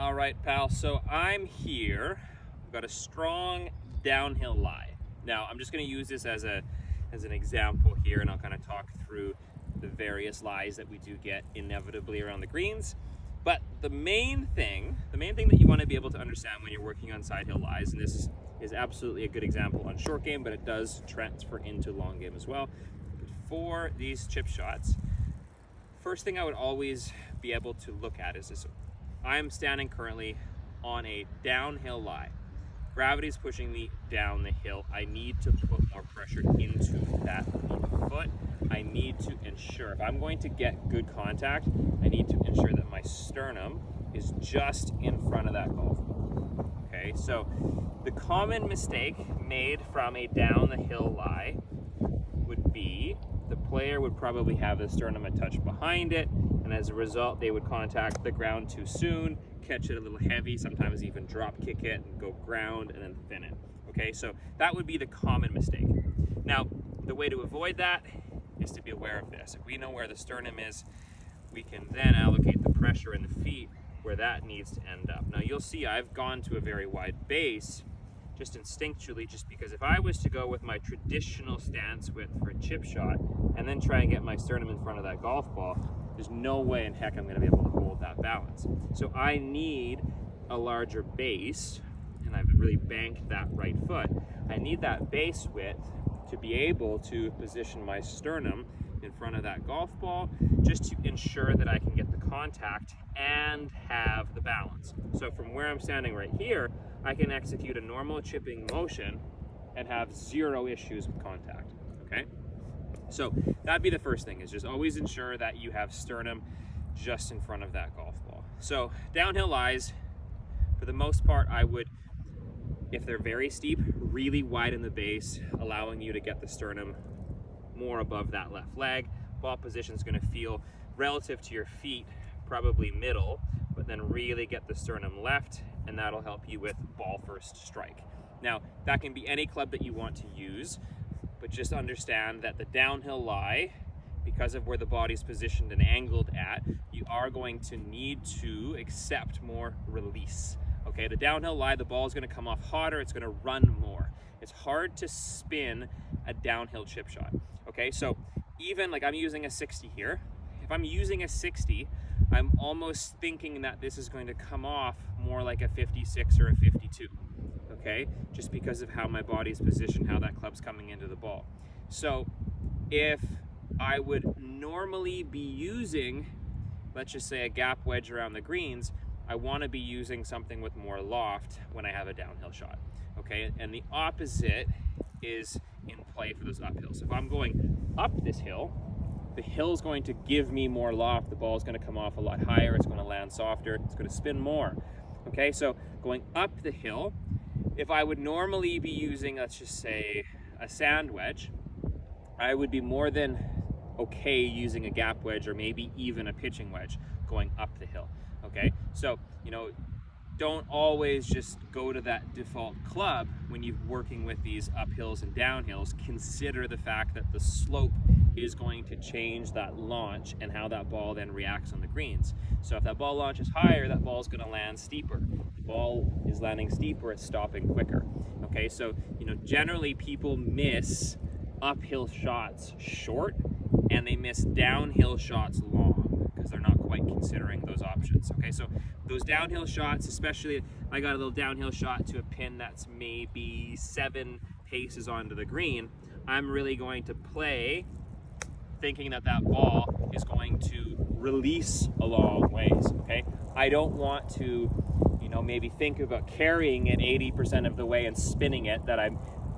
All right, pal, so I'm here. I've got a strong downhill lie. Now, I'm just gonna use this as an example here, and I'll kind of talk through the various lies that we do get inevitably around the greens. But the main thing that you wanna be able to understand when you're working on side hill lies, and this is absolutely a good example on short game, but it does transfer into long game as well. But for these chip shots, first thing I would always be able to look at is this. I'm standing currently on a downhill lie. Gravity's pushing me down the hill. I need to put more pressure into that foot. I need to ensure, if I'm going to get good contact, I need to ensure that my sternum is just in front of that golf ball. Okay, so the common mistake made from a down the hill lie would be the player would probably have the sternum a touch behind it, and as a result they would contact the ground too soon, catch it a little heavy, sometimes even drop kick it and go ground and then thin it. Okay, so that would be the common mistake. Now, the way to avoid that is to be aware of this. If we know where the sternum is, we can then allocate the pressure in the feet where that needs to end up. Now you'll see I've gone to a very wide base just instinctually, just because if I was to go with my traditional stance width for a chip shot and then try and get my sternum in front of that golf ball, there's no way in heck I'm going to be able to hold that balance. So I need a larger base, and I've really banked that right foot. I need that base width to be able to position my sternum in front of that golf ball, just to ensure that I can get the contact and have the balance. So from where I'm standing right here, I can execute a normal chipping motion and have zero issues with contact, okay? So that'd be the first thing, is just always ensure that you have sternum just in front of that golf ball. So downhill lies, for the most part, I would, if they're very steep, really widen the base, allowing you to get the sternum more above that left leg. Ball position is going to feel relative to your feet, probably middle, but then really get the sternum left, and that'll help you with ball first strike. Now, that can be any club that you want to use, but just understand that the downhill lie, because of where the body's positioned and angled at, you are going to need to accept more release. Okay, the downhill lie, the ball is going to come off hotter, it's going to run more. It's hard to spin a downhill chip shot. Okay, so even like I'm using a 60 here. If I'm using a 60, I'm almost thinking that this is going to come off more like a 56 or a 52. Okay, just because of how my body's positioned, how that club's coming into the ball. So if I would normally be using, let's just say, a gap wedge around the greens, I want to be using something with more loft when I have a downhill shot. Okay, and the opposite is in play for those uphills. If I'm going up this hill, the hill is going to give me more loft. The ball is going to come off a lot higher. It's going to land softer. It's going to spin more. Okay, so going up the hill, if I would normally be using, let's just say, a sand wedge, I would be more than okay using a gap wedge or maybe even a pitching wedge going up the hill. Okay, so, you know, don't always just go to that default club when you're working with these uphills and downhills. Consider the fact that the slope is going to change that launch and how that ball then reacts on the greens. So if that ball launches higher, that ball is going to land steeper. If the ball is landing steeper, it's stopping quicker. Okay, so, you know, generally people miss uphill shots short and they miss downhill shots long because they're not quite considering those options. Okay, so those downhill shots, especially, I got a little downhill shot to a pin that's maybe 7 paces onto the green. I'm really going to play thinking that that ball is going to release a long ways. Okay, I don't want to, you know, maybe think about carrying it 80% of the way and spinning it, that I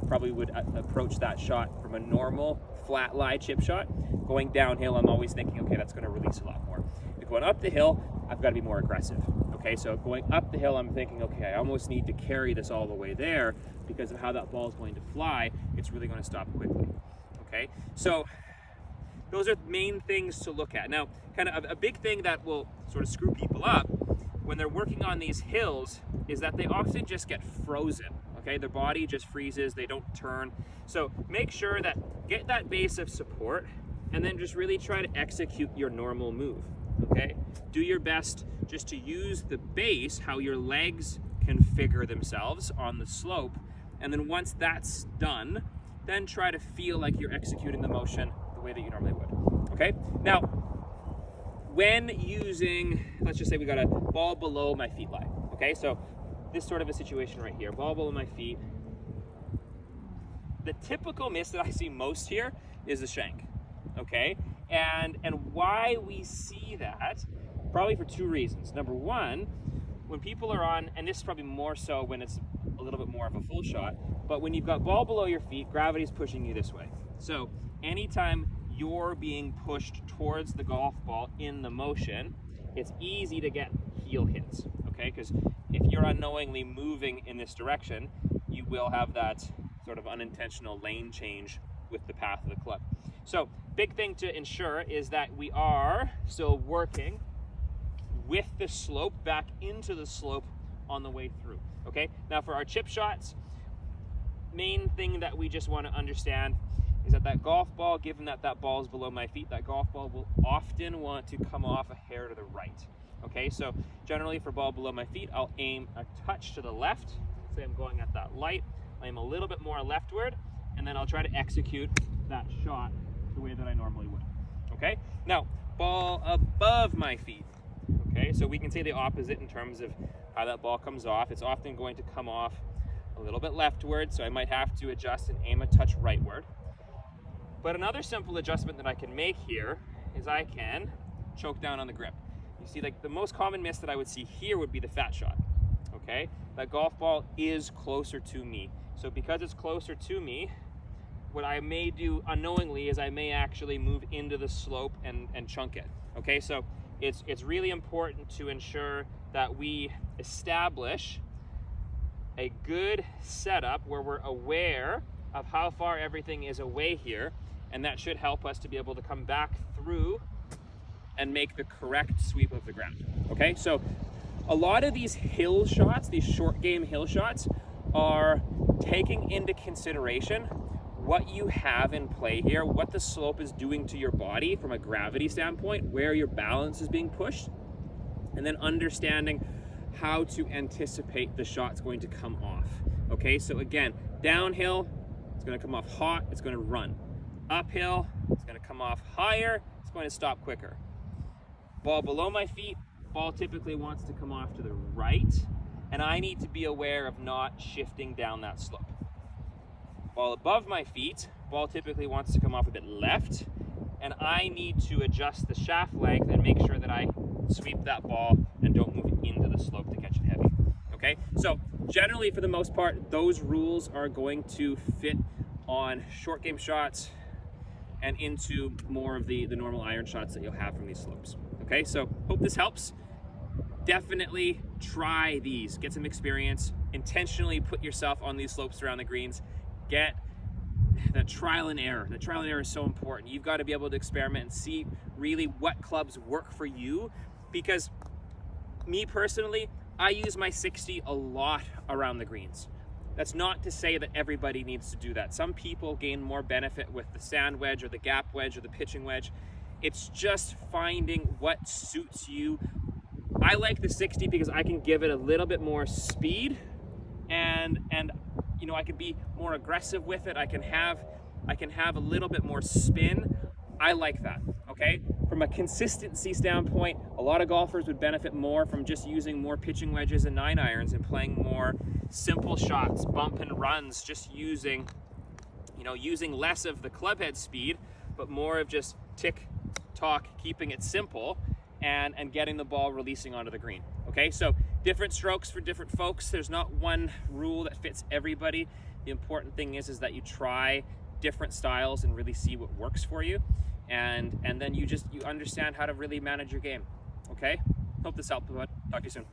probably would approach that shot from a normal flat lie chip shot. Going downhill, I'm always thinking, okay, that's going to release a lot more. If going up the hill, I've got to be more aggressive. Okay, so going up the hill, I'm thinking, okay, I almost need to carry this all the way there because of how that ball is going to fly. It's really going to stop quickly. Okay, so those are the main things to look at. Now, kind of a big thing that will sort of screw people up when they're working on these hills is that they often just get frozen. Okay, their body just freezes, they don't turn. So make sure that get that base of support and then just really try to execute your normal move. okay? Do your best just to use the base, how your legs configure themselves on the slope, and then once that's done, then try to feel like you're executing the motion the way that you normally would, okay? Now, when using, let's just say we got a ball below my feet lie, okay? So this sort of a situation right here, ball below my feet. The typical miss that I see most here is the shank, okay? And why we see that, probably for two reasons. Number one, when people are on, and this is probably more so when it's a little bit more of a full shot, but when you've got ball below your feet, gravity's pushing you this way. So anytime you're being pushed towards the golf ball in the motion, it's easy to get heel hits, okay? Because if you're unknowingly moving in this direction, you will have that sort of unintentional lane change with the path of the club. So big thing to ensure is that we are still working with the slope back into the slope on the way through, okay? Now for our chip shots, main thing that we just want to understand is that that golf ball, given that that ball is below my feet, that golf ball will often want to come off a hair to the right, okay? So generally for ball below my feet, I'll aim a touch to the left. Say I'm going at that light, I aim a little bit more leftward, and then I'll try to execute that shot the way that I normally would, okay? Now, ball above my feet, okay? So we can say the opposite in terms of how that ball comes off. It's often going to come off a little bit leftward, so I might have to adjust and aim a touch rightward. But another simple adjustment that I can make here is I can choke down on the grip. You see, like the most common miss that I would see here would be the fat shot, okay? That golf ball is closer to me. So because it's closer to me, what I may do unknowingly is I may actually move into the slope and chunk it, okay? So it's really important to ensure that we establish a good setup where we're aware of how far everything is away here, and that should help us to be able to come back through and make the correct sweep of the ground, okay? So a lot of these hill shots, these short game hill shots, are taking into consideration what you have in play here, what the slope is doing to your body from a gravity standpoint, where your balance is being pushed, and then understanding how to anticipate the shot's going to come off, okay? So again, downhill, it's gonna come off hot, it's gonna run. Uphill, it's gonna come off higher, it's going to stop quicker. Ball below my feet, ball typically wants to come off to the right, and I need to be aware of not shifting down that slope. Ball above my feet, ball typically wants to come off a bit left, and I need to adjust the shaft length and make sure that I sweep that ball and don't move into the slope to catch it heavy, okay? So generally, for the most part, those rules are going to fit on short game shots and into more of the normal iron shots that you'll have from these slopes, okay? So hope this helps. Definitely try these, get some experience, intentionally put yourself on these slopes around the greens, get that trial and error. The trial and error is so important. You've got to be able to experiment and see really what clubs work for you, because me personally, I use my 60 a lot around the greens. That's not to say that everybody needs to do that. Some people gain more benefit with the sand wedge or the gap wedge or the pitching wedge. It's just finding what suits you. I like the 60 because I can give it a little bit more speed, and you know, I can be more aggressive with it. I can have a little bit more spin. I like that, okay? From a consistency standpoint, a lot of golfers would benefit more from just using more pitching wedges and 9-irons and playing more simple shots, bump and runs, just using less of the club head speed, but more of just tick, talk, keeping it simple, and getting the ball releasing onto the green, okay? So different strokes for different folks. There's not one rule that fits everybody. The important thing is that you try different styles and really see what works for you, and then you understand how to really manage your game, okay? Hope this helped, bud. Talk to you soon.